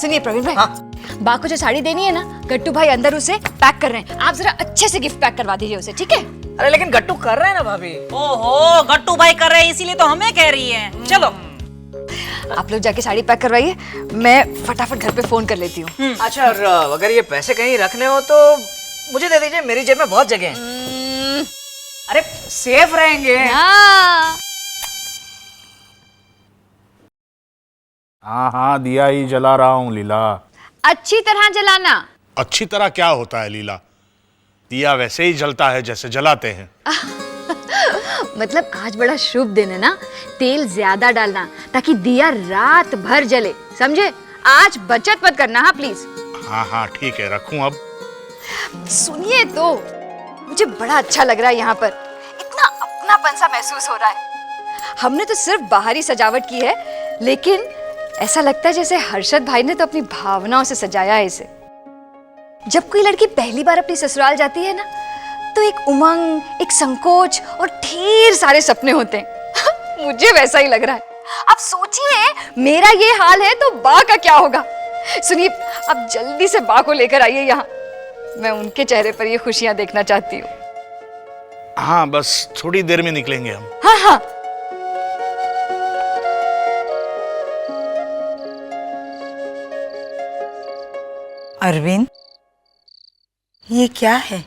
सुनिए प्रवीण भाई, हाँ? बा को जो साड़ी देनी है ना, गट्टू भाई अंदर उसे पैक कर रहे हैं। आप जरा अच्छे से गिफ्ट पैक करवा दीजिए उसे, ठीक है? अरे लेकिन गट्टू कर रहे हैं ना भाभी। ओहो, गट्टू भाई कर रहे हैं इसीलिए तो हमें कह रही है। चलो आप लोग जाके साड़ी पैक करवाइए, मैं फटाफट घर पे फोन कर लेती हूँ। अच्छा, और अगर ये पैसे कहीं रखने हो तो मुझे दे दीजिए, मेरी जेब में बहुत जगह है। अरे सेफ रहेंगे। हाँ। हाँ हाँ, दिया ही जला रहा हूँ लीला। अच्छी तरह जलाना। अच्छी तरह क्या होता है लीला? दिया वैसे ही जलता है जैसे जलाते हैं। मतलब आज बड़ा शुभ दिन है ना, तेल ज्यादा डालना ताकि दिया रात भर जले, समझे? आज बचत मत करना, हाँ प्लीज। हाँ हाँ ठीक है, रखूं अब? सुनिए तो, मुझे बड़ा अच्छा लग रहा है यहाँ पर, इतना अपनापन सा महसूस हो रहा है। हमने तो सिर्फ बाहरी सजावट की है, लेकिन ऐसा लगता है जैसे हर्षद भाई ने तो अपनी भावनाओं से सजाया है इसे। जब कोई लड़की पहली बार अपनी ससुराल जाती है ना, तो एक उमंग, एक संकोच और ढेर सारे सपने होते हैं। मुझे वैसा ही लग रहा है। अब सोचिए, मेरा ये हाल है तो बा का क्या होगा? सुनिए, अब जल्दी से बा को लेकर आइए यहाँ, मैं उनके चेहरे पर ये खुशियां देखना चाहती हूँ। हाँ, बस थोड़ी देर में निकलेंगे हम। हाँ हाँ। अरविंद, ये क्या है?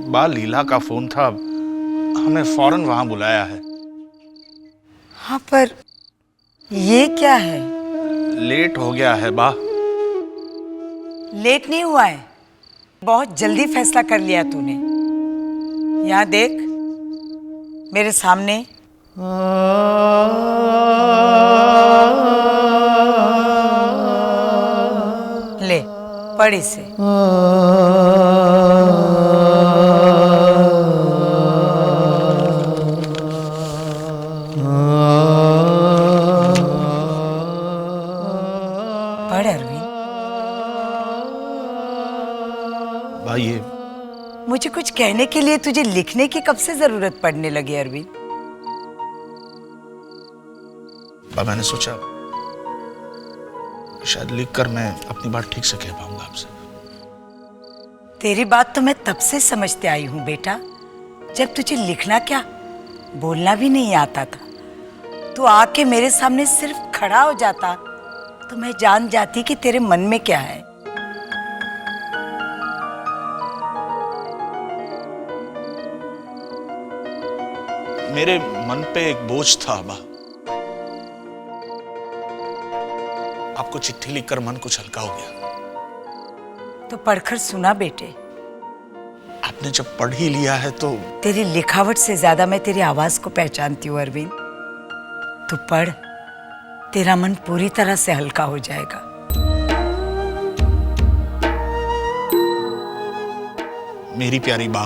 बा, लीला का फोन था, हमें फौरन वहां बुलाया है। हाँ, पर ये क्या है? लेट हो गया है बा। लेट नहीं हुआ है, बहुत जल्दी फैसला कर लिया तूने। यहाँ देख, मेरे सामने। ले, पढ़ इसे। पढ़ अरविंद। बा, ये मुझे कुछ कहने के लिए तुझे लिखने की कब से जरूरत पड़ने लगी अरविंद? बा, मैंने सोचा शायद लिखकर मैं अपनी बात ठीक से कह पाऊंगा आपसे। तेरी बात तो मैं तब से समझते आई हूँ बेटा, जब तुझे लिखना क्या, बोलना भी नहीं आता था। तू आके मेरे सामने सिर्फ खड़ा हो जाता तो मैं जान जाती कि तेरे मन में क्या है। मेरे मन पे एक बोझ था बा। आपको चिट्ठी लिखकर मन कुछ हल्का हो गया। तो पढ़कर सुना बेटे। आपने जब पढ़ ही लिया है तो तेरी लिखावट से ज्यादा मैं तेरी आवाज को पहचानती हूँ अरविंद। तू पढ़, तेरा मन पूरी तरह से हल्का हो जाएगा। मेरी प्यारी बा,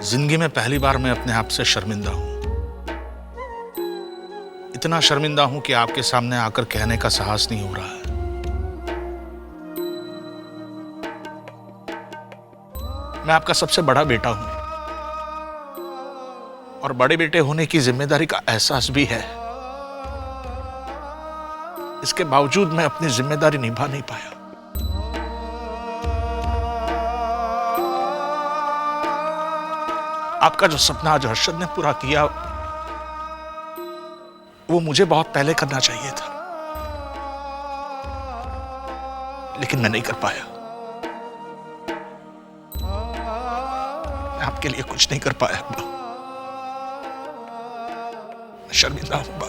जिंदगी में पहली बार मैं अपने आप से शर्मिंदा हूं। इतना शर्मिंदा हूं कि आपके सामने आकर कहने का साहस नहीं हो रहा है। मैं आपका सबसे बड़ा बेटा हूं और बड़े बेटे होने की जिम्मेदारी का एहसास भी है। इसके बावजूद मैं अपनी जिम्मेदारी निभा नहीं पाया। आपका जो सपना आज हर्षद ने पूरा किया, वो मुझे बहुत पहले करना चाहिए था, लेकिन मैं नहीं कर पाया। मैं आपके लिए कुछ नहीं कर पाया बा। मैं शर्मिंदा हूं बा,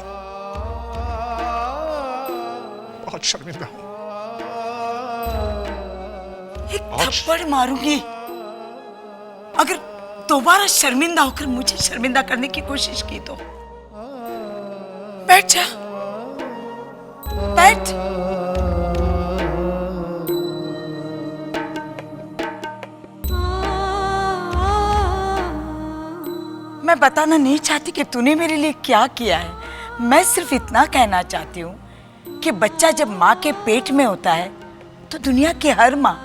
बहुत शर्मिंदा हूं। एक थप्पड़ मारूंगी अगर दोबारा शर्मिंदा होकर मुझे शर्मिंदा करने की कोशिश की तो। बैठ जा, बैठ। मैं बताना नहीं चाहती कि तूने मेरे लिए क्या किया है। मैं सिर्फ इतना कहना चाहती हूँ कि बच्चा जब माँ के पेट में होता है तो दुनिया की हर माँ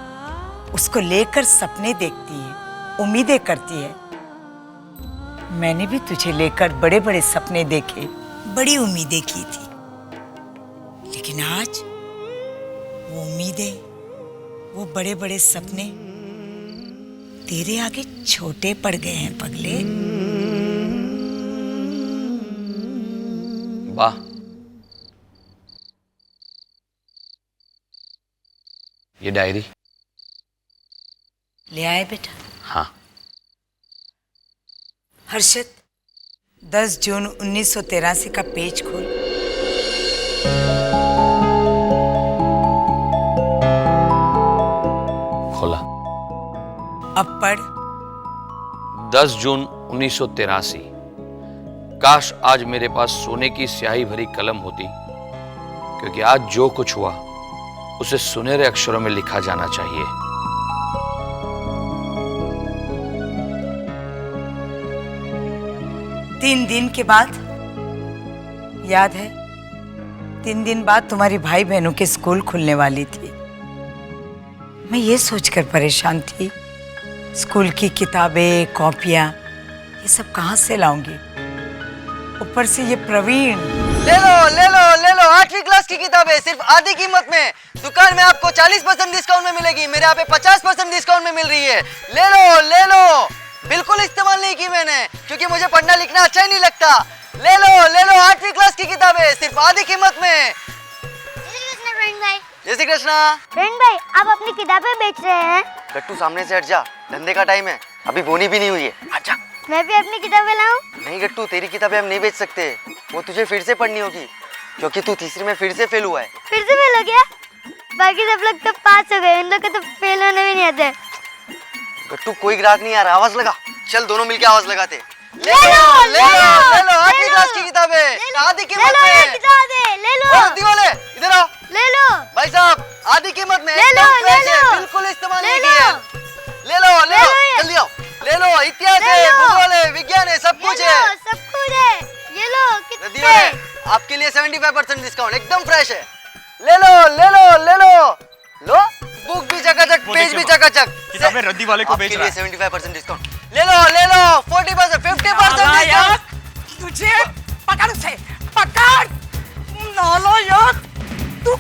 उसको लेकर सपने देखती है, उम्मीदें करती है। मैंने भी तुझे लेकर बड़े बड़े सपने देखे, बड़ी उम्मीदें की थी, लेकिन आज वो उम्मीदें, वो बड़े बड़े सपने तेरे आगे छोटे पड़ गए हैं पगले। वाह, ये डायरी ले आए बेटा? हाँ। हर्षद, 10 जून 1983 का पेज खोल। खोला। अब पढ़। 10 जून 1983। काश आज मेरे पास सोने की स्याही भरी कलम होती, क्योंकि आज जो कुछ हुआ उसे सुनहरे अक्षरों में लिखा जाना चाहिए। तीन दिन के बाद, याद है, 3 दिन बाद तुम्हारी भाई बहनों के स्कूल खुलने वाली थी। मैं ये सोचकर परेशान थी, स्कूल की किताबें, कॉपियां, ये सब कहाँ से लाऊंगी? ऊपर से ये प्रवीण। ले लो ले लो ले लो, 8वीं क्लास की किताबें सिर्फ आधी कीमत में। दुकान में आपको 40% डिस्काउंट में मिलेगी, मेरे यहाँ पे 50% डिस्काउंट में मिल रही है। ले लो ले लो। बिल्कुल इस्तेमाल नहीं की मैंने, क्योंकि मुझे पढ़ना लिखना अच्छा ही नहीं लगता। ले लो 8वीं क्लास की किताबें सिर्फ आधी कीमत में। जय श्री कृष्णा। फ्रेंड भाई, आप अपनी किताबें बेच रहे हैं? गट्टू सामने से हट जा, धंधे का टाइम है, अभी बोनी भी नहीं हुई है। अच्छा। मैं भी अपनी किताबें लाऊं? नहीं गट्टू, तेरी किताबें हम नहीं बेच सकते, वो तुझे फिर से पढ़नी होगी, क्योंकि तू तीसरी में फिर से फेल हुआ है। फिर से फेल हो गया? बाकी सब लोग तो पास हो गए, इन लोग को तो फेल होने भी नहीं आते। गट्टू, कोई ग्राहक नहीं आ रहा, आवाज लगा। चल दोनों मिलके आवाज लगाते। ले लो ले लो 8वीं क्लास की किताबें आधी कीमत में। ले लो दीवाले इधर आओ। ले लो भाई साहब, आधी कीमत में, ले लो, एकदम फ्रेश ले है, लो। बिल्कुल इस्तेमाल ले नहीं लो। किया है। ले लो जल्दी आओ। ले लो, इतिहास ले है, लो। भूगोल है, विज्ञान है, सब कुछ है। सब कुछ है। ये लो दीवाले, कितने? आपके लिए 75% डिस्काउंट, एकदम फ्रेश है। ले लो लो, बुक भी चकाचक, पेज भी चकाचक। किताबें रद्दी वाले को बेच रहा है। 75% डिस्काउंट। ले लो 40%, 50% डिस्काउंट। तुझे पकड़ उसे, पकड़। नालो यार, तू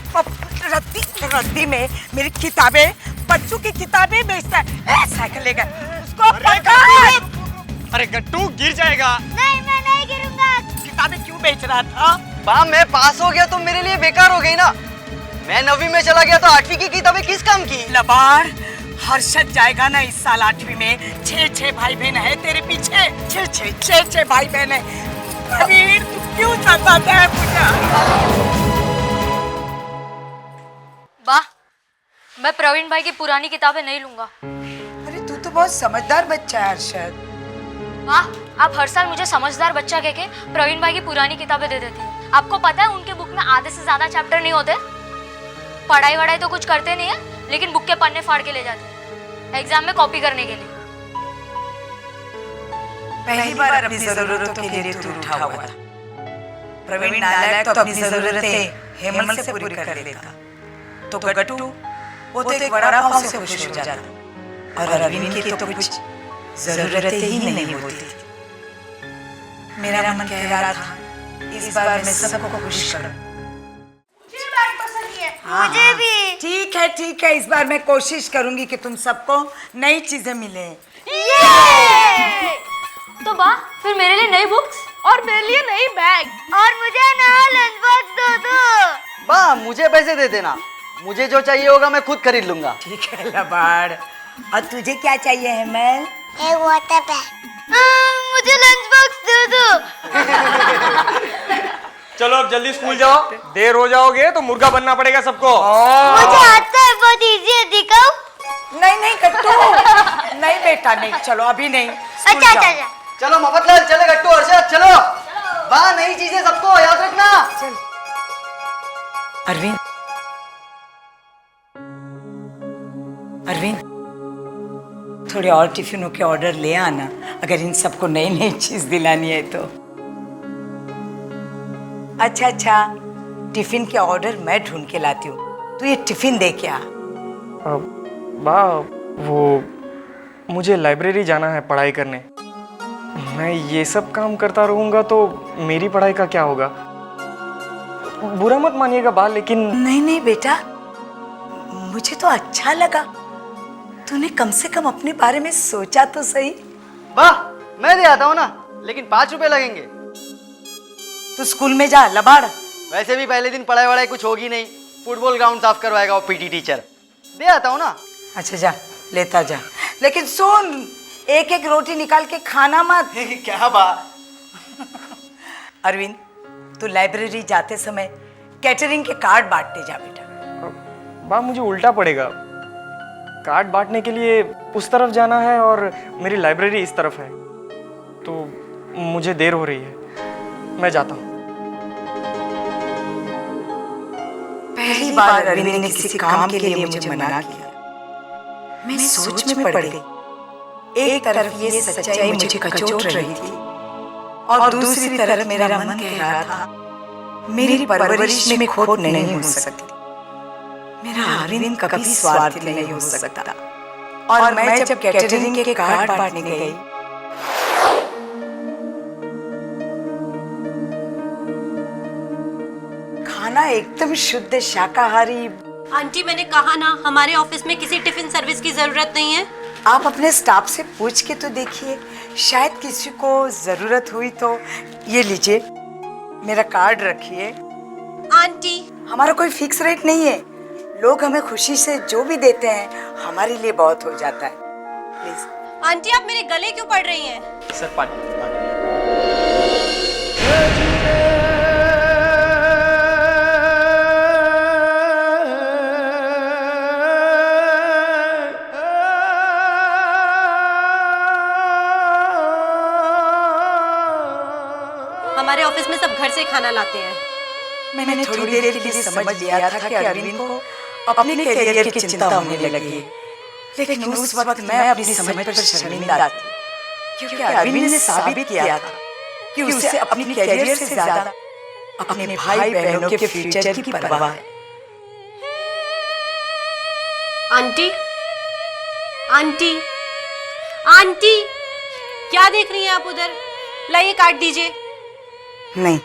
रद्दी में मेरी किताबें, बच्चों की किताबें बेचता है। साइकिल लेकर उसको पकड़। अरे गट्टू, गिर जाएगा। नहीं, मैं नहीं गिरूंगा। किताबें क्यों बेच रहा था? बा, मैं पास हो गया तो मेरे लिए बेकार हो गई ना। मैं 9वीं में चला गया तो 8वीं की किताबें किस काम की? लबाड़, हर्षद जाएगा ना इस साल 8वीं में। 6 भाई बहन है तेरे पीछे, 6 भाई बहन है। प्रवीण, तू क्यों सताता है मुझे? वाह, मैं प्रवीण भाई की पुरानी किताबें नहीं लूंगा। अरे तू तो बहुत समझदार बच्चा है हर्षद। वाह, आप हर साल मुझे समझदार बच्चा कह के प्रवीण भाई की पुरानी किताबें दे देते हैं। आपको पता है उनके बुक में आधे से ज्यादा चैप्टर नहीं होते। पढ़ाई वढ़ाई तो कुछ करते नहीं है, लेकिन बुक के पन्ने फाड़ के ले जाते हैं एग्जाम में कॉपी करने के लिए। पहली बार अपनी जरूरतों के लिए तू उठा हुआ था। प्रवीण नालायक तो अपनी जरूरतें हेमंत से पूरी कर लेता, तो गट्टू वो तो एक बड़ा पाव से खुश हो जाता, और अरविंद की तो कुछ जरूरतें ही नहीं होती। मेरा मन कह रहा था इस बार मैं सबको खुश करूं। मुझे भी। ठीक है, इस बार मैं कोशिश करूंगी कि तुम सबको नई चीजें मिले। तो बा, फिर मेरे लिए नई बुक्स और मेरे लिए नई बैग, और मुझे नया लंच बॉक्स दो। बा, मुझे पैसे दे देना, मुझे जो चाहिए होगा मैं खुद खरीद लूंगा। ठीक है लबाड़, और तुझे क्या चाहिए हेमल? एक वाटर बैग। मुझे लंच बॉक्स दो। चलो अब जल्दी स्कूल जाओ, देर हो जाओगे तो मुर्गा बनना पड़ेगा सबको। मुझे आता है, बहुत इजी है, दिखाओ। नहीं गट्टू, नहीं बेटा नहीं, चलो अभी नहीं। स्कूल अच्छा जाओ। अच्छा। चलो मफतलाल, चले गट्टू, हर्षद चलो। बा, नई चीजें सबको याद रखना। चल अरविंद, थोड़े और टिफिनों के ऑर्डर ले आना, अगर इन सबको नई नई चीज दिलानी है तो। अच्छा, टिफिन के ऑर्डर मैं ढूंढ के लाती हूँ, तू ये टिफिन दे के आ। वो मुझे लाइब्रेरी जाना है पढ़ाई करने। मैं ये सब काम करता रहूँगा तो मेरी पढ़ाई का क्या होगा? बुरा मत मानिएगा बा, लेकिन नहीं नहीं बेटा, मुझे तो अच्छा लगा। तूने कम से कम अपने बारे में सोचा तो सही। वाह, मैं दे आता हूँ ना, लेकिन 5 रुपए लगेंगे। तू स्कूल में जा लबाड़। वैसे भी पहले दिन पढ़ाई वढ़ाई कुछ होगी नहीं, फुटबॉल ग्राउंड साफ करवाएगा वो पीटी टीचर। दे आता हूँ ना। अच्छा जा, लेता जा, लेकिन सुन, एक एक रोटी निकाल के खाना मत। क्या बात। अरविंद, तू लाइब्रेरी जाते समय कैटरिंग के कार्ड बांटते जा बेटा। बा मुझे उल्टा पड़ेगा। कार्ड बांटने के लिए उस तरफ जाना है और मेरी लाइब्रेरी इस तरफ है, तो मुझे देर हो रही है, मैं जाता हूँ। पहली बार अरविंद ने किसी काम के लिए मुझे मना किया। मैं सोच में पड़ गई। एक तरफ ये सच्चाई मुझे कचोट रही थी और दूसरी तरफ मेरा मन कह रहा था मेरी परवरिश में खोट नहीं हो सकती। मेरा अरविंद कभी स्वार्थी नहीं हो सकता। और मैं जब कैटरिंग के कार्ड बांटने गई, खाना एकदम शुद्ध शाकाहारी। आंटी, मैंने कहा ना, हमारे ऑफिस में किसी टिफिन सर्विस की जरूरत नहीं है। आप अपने स्टाफ से पूछ के तो देखिए, शायद किसी को जरूरत हुई तो। ये लीजिए, मेरा कार्ड रखिए। आंटी, हमारा कोई फिक्स रेट नहीं है। लोग हमें खुशी से जो भी देते हैं हमारे लिए बहुत हो जाता है। प्लीज। आंटी, आप मेरे गले क्यों पड़ रही हैं? सर पानी। हमारे ऑफिस में सब घर से खाना लाते हैं। मैंने थोड़ी देर के लिए समझ लिया था कि अरविंद को अपने करियर की चिंता होने लगी, लेकिन उस वक्त मैं अपनी समझ पर शर्मिंदा थी, क्योंकि अरविंद ने साबित किया था कि उसे अपनी करियर से ज्यादा अपने भाई बहनों के फ्यूचर की परवाह है। आंटी, आंटी, आंटी, क्या देख रही हैं आप उधर? लाइए, कार्ड दीजिए। नहीं,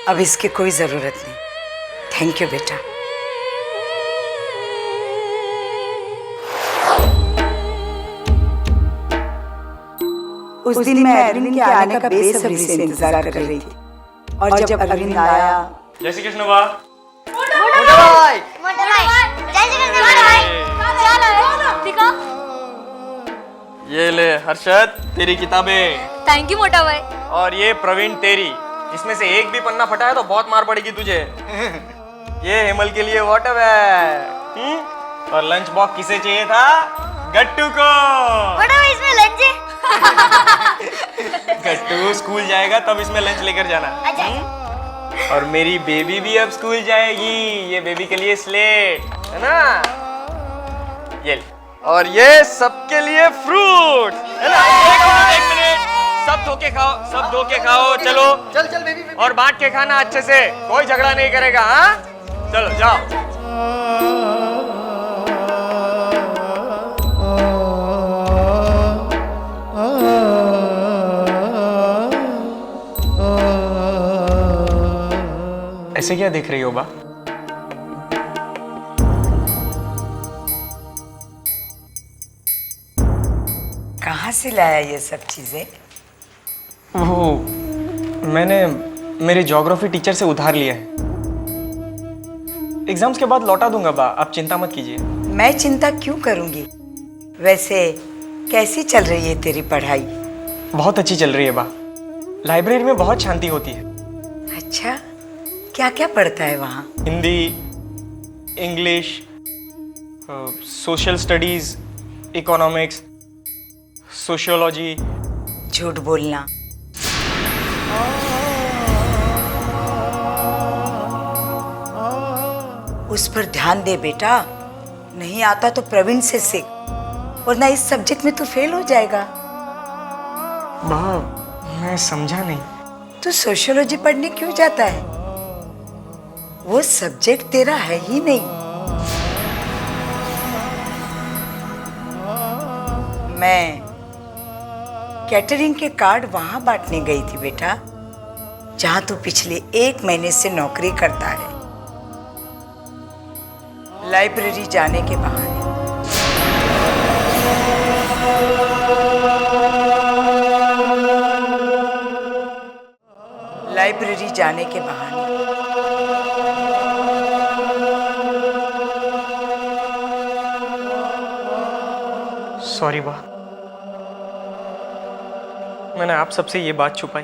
अब इसकी कोई जरूरत नहीं। थैंक यू बेटा। उस दिन मैं अरविंद के आने का बेसब्री से इंतजार कर रही थी, और जब अरविंद आया। जय श्री कृष्ण बा। मोटा भाई, ये ले हर्षद, तेरी किताबें। थैंक यू मोटा भाई। और ये प्रवीण तेरी। इसमें से एक भी पन्ना फटा है तो बहुत मार पड़ेगी तुझे। ये हेमल के लिए वाटर बैग। और लंच बॉक्स किसे चाहिए था? गट्टू को। मोटा भाई, इसमें लंच है। गट्टू स्कूल जाएगा तब इसमें लंच लेकर जाना। और मेरी बेबी भी अब स्कूल जाएगी। ये बेबी के लिए स्लेट है ना। ये ले। और ये सबके लिए फ्रूट है ना। एक मिनट, सब धो के खाओ, सब धो के खाओ। चलो चल चल बेबी। और बांट के खाना अच्छे से, कोई झगड़ा नहीं करेगा। हाँ, चलो जाओ। ऐसे क्या देख रही हो बा? कहाँ से लाया ये सब चीजें? वो मैंने मेरे ज्योग्राफी टीचर से उधार लिया है। एग्जाम्स के बाद लौटा दूंगा बा, आप चिंता मत कीजिए। मैं चिंता क्यों करूंगी? वैसे कैसी चल रही है तेरी पढ़ाई? बहुत अच्छी चल रही है बा। लाइब्रेरी में बहुत शांति होती है। अच्छा, क्या क्या पढ़ता है वहाँ? Hindi, English, social studies, economics, sociology. झूठ बोलना। उस पर ध्यान दे बेटा। नहीं आता तो प्रवीण से सीख, वरना इस सब्जेक्ट में तू फेल हो जाएगा। बा, मैं समझा नहीं। तू सोशियोलॉजी पढ़ने क्यों जाता है? वो सब्जेक्ट तेरा है ही नहीं। मैं कैटरिंग के कार्ड वहां बांटने गई थी बेटा, जहां तू पिछले 1 महीने से नौकरी करता है, लाइब्रेरी जाने के बहाने। लाइब्रेरी जाने के बहाने। सॉरी बा, मैंने आप सबसे ये बात छुपाई।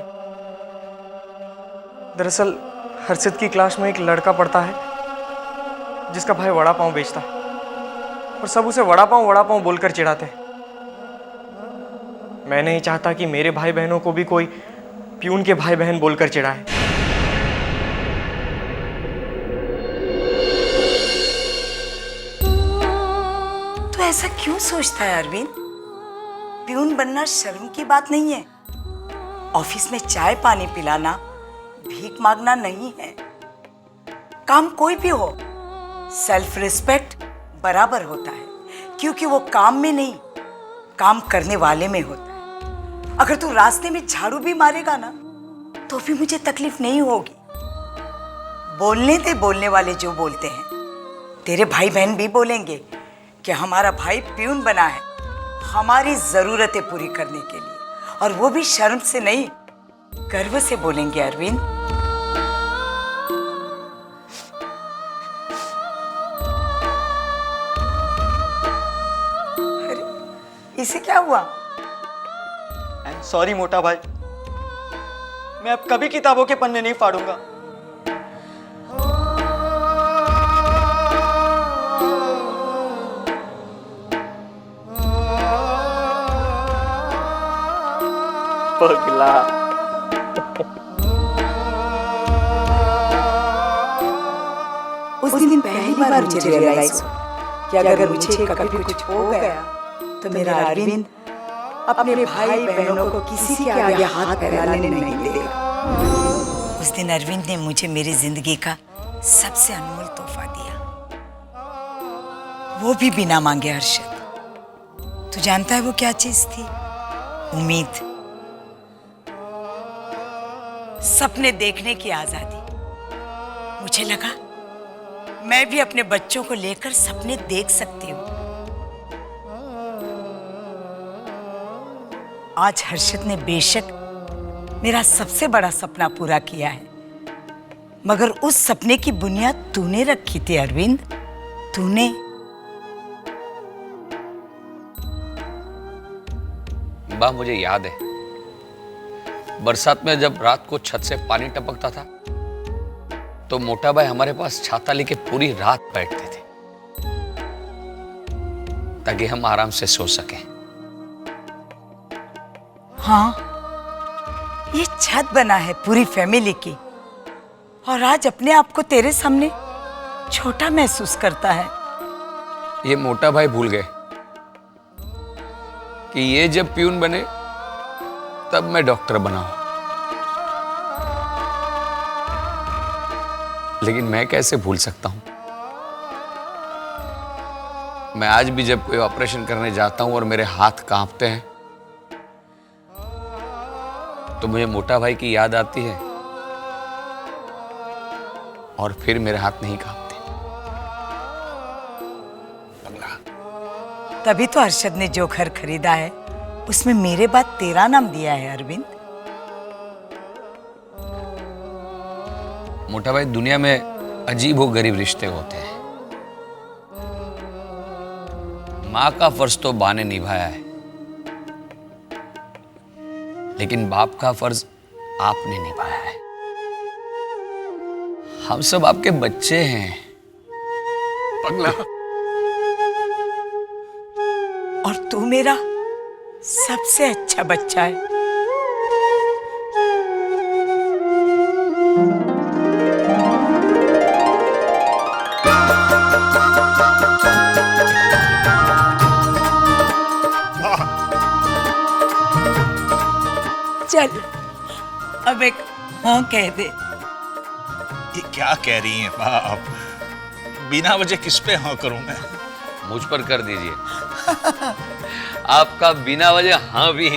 दरअसल हर्षित की क्लास में एक लड़का पढ़ता है जिसका भाई वड़ा पाव बेचता है और सब उसे वड़ा पाव बोलकर चिढ़ाते हैं। मैं नहीं चाहता कि मेरे भाई बहनों को भी कोई प्यून के भाई बहन बोलकर चिढ़ाए। तो ऐसा क्यों सोचता है अरविंद? प्यून बनना शर्म की बात नहीं है। ऑफिस में चाय पानी पिलाना भीख मांगना नहीं है। काम कोई भी हो, सेल्फ रिस्पेक्ट बराबर होता है, क्योंकि वो काम में नहीं, काम करने वाले में होता है। अगर तू रास्ते में झाड़ू भी मारेगा ना, तो भी मुझे तकलीफ नहीं होगी। बोलने दे बोलने वाले जो बोलते हैं। तेरे भाई बहन भी बोलेंगे कि हमारा भाई प्यून बना है हमारी जरूरतें पूरी करने के लिए, और वो भी शर्म से नहीं, गर्व से बोलेंगे अरविंद। अरे इसे क्या हुआ? सॉरी मोटा भाई, मैं अब कभी किताबों के पन्ने नहीं फाड़ूंगा। पगला। उस दिन पहली बार मुझे रियलाइज हुआ कि अगर मुझे कभी कुछ हो गया तो मेरा अरविंद अपने भाई बहनों को किसी के आगे हाथ फैलाने नहीं देगा। उस दिन अरविंद ने मुझे मेरी जिंदगी का सबसे अनमोल तोहफा दिया, वो भी बिना मांगे। हर्षद, तू जानता है वो क्या चीज थी? उम्मीद, सपने देखने की आजादी। मुझे लगा मैं भी अपने बच्चों को लेकर सपने देख सकती हूँ। आज हर्षद ने बेशक मेरा सबसे बड़ा सपना पूरा किया है, मगर उस सपने की बुनियाद तूने रखी थी अरविंद, तूने। बा, मुझे याद है बरसात में जब रात को छत से पानी टपकता था तो मोटा भाई हमारे पास छाता लेके पूरी रात बैठते थे ताकि हम आराम से सो सकें। हाँ, ये छत बना है पूरी फैमिली की, और आज अपने आप को तेरे सामने छोटा महसूस करता है। ये मोटा भाई भूल गए कि ये जब प्यून बने तब मैं डॉक्टर बना हूं। लेकिन मैं कैसे भूल सकता हूं? मैं आज भी जब कोई ऑपरेशन करने जाता हूं और मेरे हाथ कांपते हैं तो मुझे मोटा भाई की याद आती है, और फिर मेरे हाथ नहीं कांपते। तभी तो अरशद ने जो घर खरीदा है उसमें मेरे बाद तेरा नाम दिया है अरविंद। मोटा भाई, दुनिया में अजीब व गरीब रिश्ते होते हैं। मां का फर्ज तो बा ने निभाया है, लेकिन बाप का फर्ज आपने निभाया है। हम सब आपके बच्चे हैं पगला। और तू मेरा सबसे अच्छा बच्चा है। चल अब एक हाँ कह दे। ये क्या कह रही हैं माँ आप? बिना वजह किस पे हाँ करूं मैं? मुझ पर कर दीजिए। आपका बिना वजह हाँ भी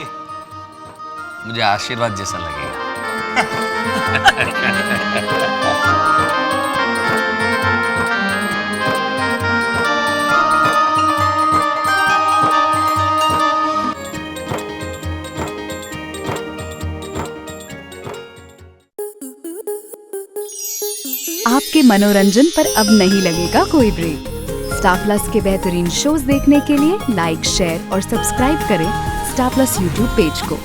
मुझे आशीर्वाद जैसा लगेगा। आपके मनोरंजन पर अब नहीं लगेगा कोई ब्रेक। स्टार प्लस के बेहतरीन शोज देखने के लिए लाइक, शेयर और सब्सक्राइब करें स्टार प्लस यूट्यूब पेज को।